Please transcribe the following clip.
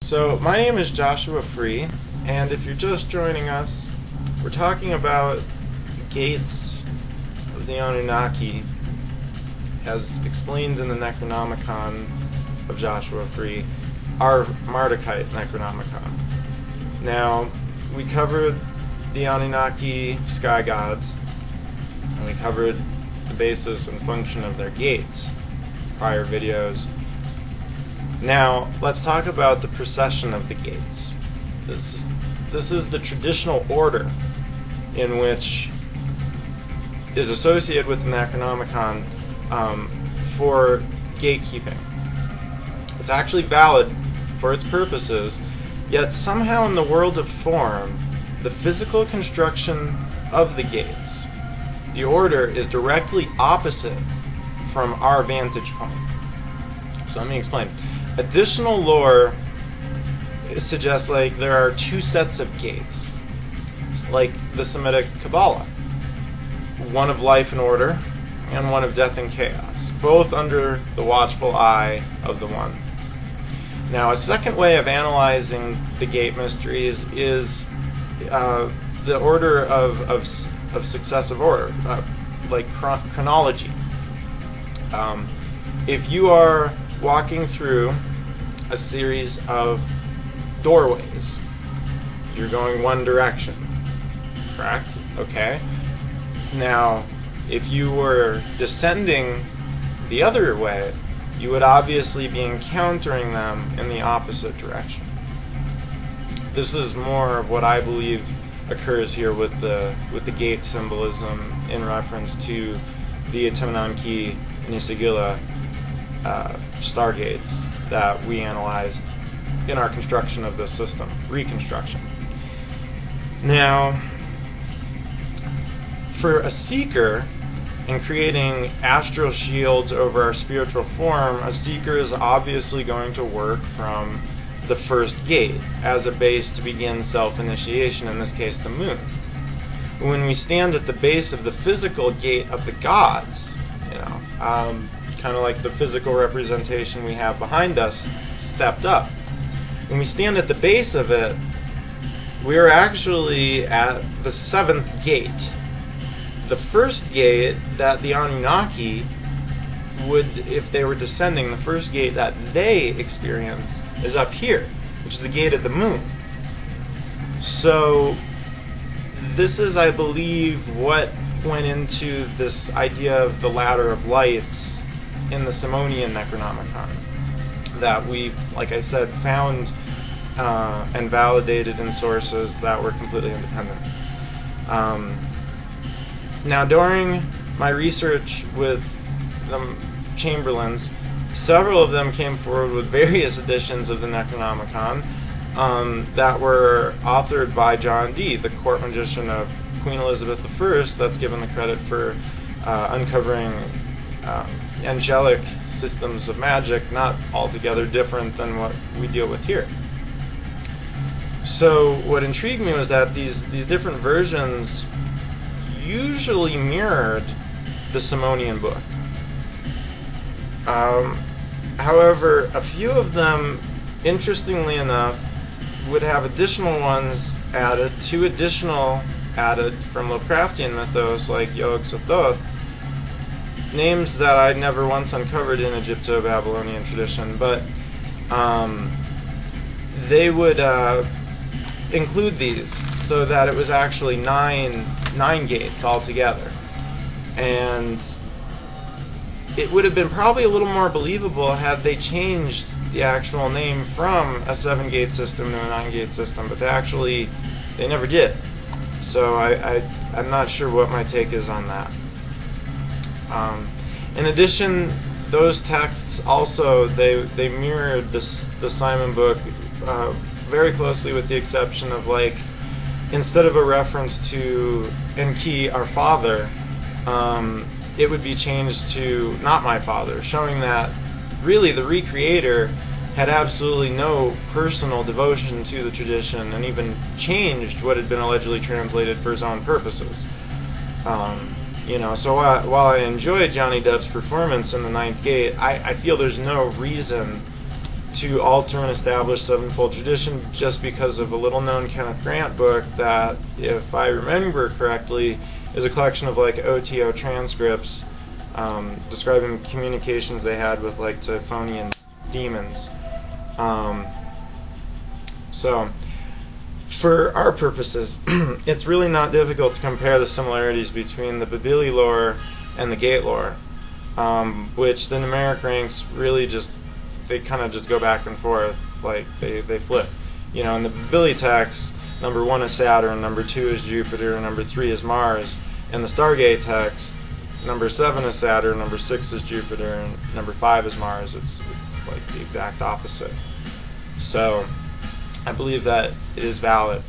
So, my name is Joshua Free, and if you're just joining us, we're talking about gates of the Anunnaki, as explained in the Necronomicon of Joshua Free, our Mardukite Necronomicon. Now, we covered the Anunnaki sky gods, and we covered the basis and function of their gates, prior videos. Now, let's talk about the procession of the gates. This is the traditional order in which is associated with the Necronomicon for gatekeeping. It's actually valid for its purposes, yet somehow in the world of form, the physical construction of the gates, the order is directly opposite from our vantage point. So let me explain. Additional lore suggests there are two sets of gates, like the Semitic Kabbalah, one of life and order and one of death and chaos, both under the watchful eye of the One. Now, a second way of analyzing the gate mysteries is the order of successive order, like chronology. If you are walking through a series of doorways, you're going one direction, correct? Okay. Now, if you were descending the other way, you would obviously be encountering them in the opposite direction. This is more of what I believe occurs here with the gate symbolism in reference to the Atonanki Nisigila stargates that we analyzed in our construction of this system, reconstruction. Now, for a seeker, in creating astral shields over our spiritual form, a seeker is obviously going to work from the first gate as a base to begin self-initiation, in this case the moon. When we stand at the base of the physical gate of the gods, kind of like the physical representation we have behind us, stepped up. When we stand at the base of it, we are actually at the seventh gate. The first gate that the Anunnaki would, if they were descending, the first gate that they experience is up here, which is the gate of the moon. So this is, I believe, what went into this idea of the ladder of lights in the Simonian Necronomicon that we, like I said, found and validated in sources that were completely independent. Now, during my research with the Chamberlains, several of them came forward with various editions of the Necronomicon that were authored by John Dee, the court magician of Queen Elizabeth I, that's given the credit for uncovering angelic systems of magic, not altogether different than what we deal with here. So what intrigued me was that these different versions usually mirrored the Simonian book. However, a few of them, interestingly enough, would have additional ones added, two additional added from Lovecraftian mythos like Yog-Sothoth, names that I'd never once uncovered in Egypto-Babylonian tradition, but they would include these so that it was actually nine gates altogether. And it would have been probably a little more believable had they changed the actual name from a 7-gate system to a 9-gate system, but they never did. So I'm not sure what my take is on that. In addition, those texts also, they mirrored the Simon book very closely, with the exception of, instead of a reference to Enki, our father, it would be changed to not my father, showing that really the recreator had absolutely no personal devotion to the tradition and even changed what had been allegedly translated for his own purposes. So while I enjoy Johnny Depp's performance in the Ninth Gate, I feel there's no reason to alter and establish sevenfold tradition just because of a little-known Kenneth Grant book that, if I remember correctly, is a collection of like OTO transcripts describing communications they had with like Typhonian demons. So, for our purposes, it's really not difficult to compare the similarities between the Babili lore and the Gate lore, which the numeric ranks really just, they kind of just go back and forth, like they flip. You know, in the Babili text, number 1 is Saturn, number 2 is Jupiter, and number 3 is Mars. In the Stargate text, number 7 is Saturn, number 6 is Jupiter, and number 5 is Mars. It's like the exact opposite. So, I believe that it is valid.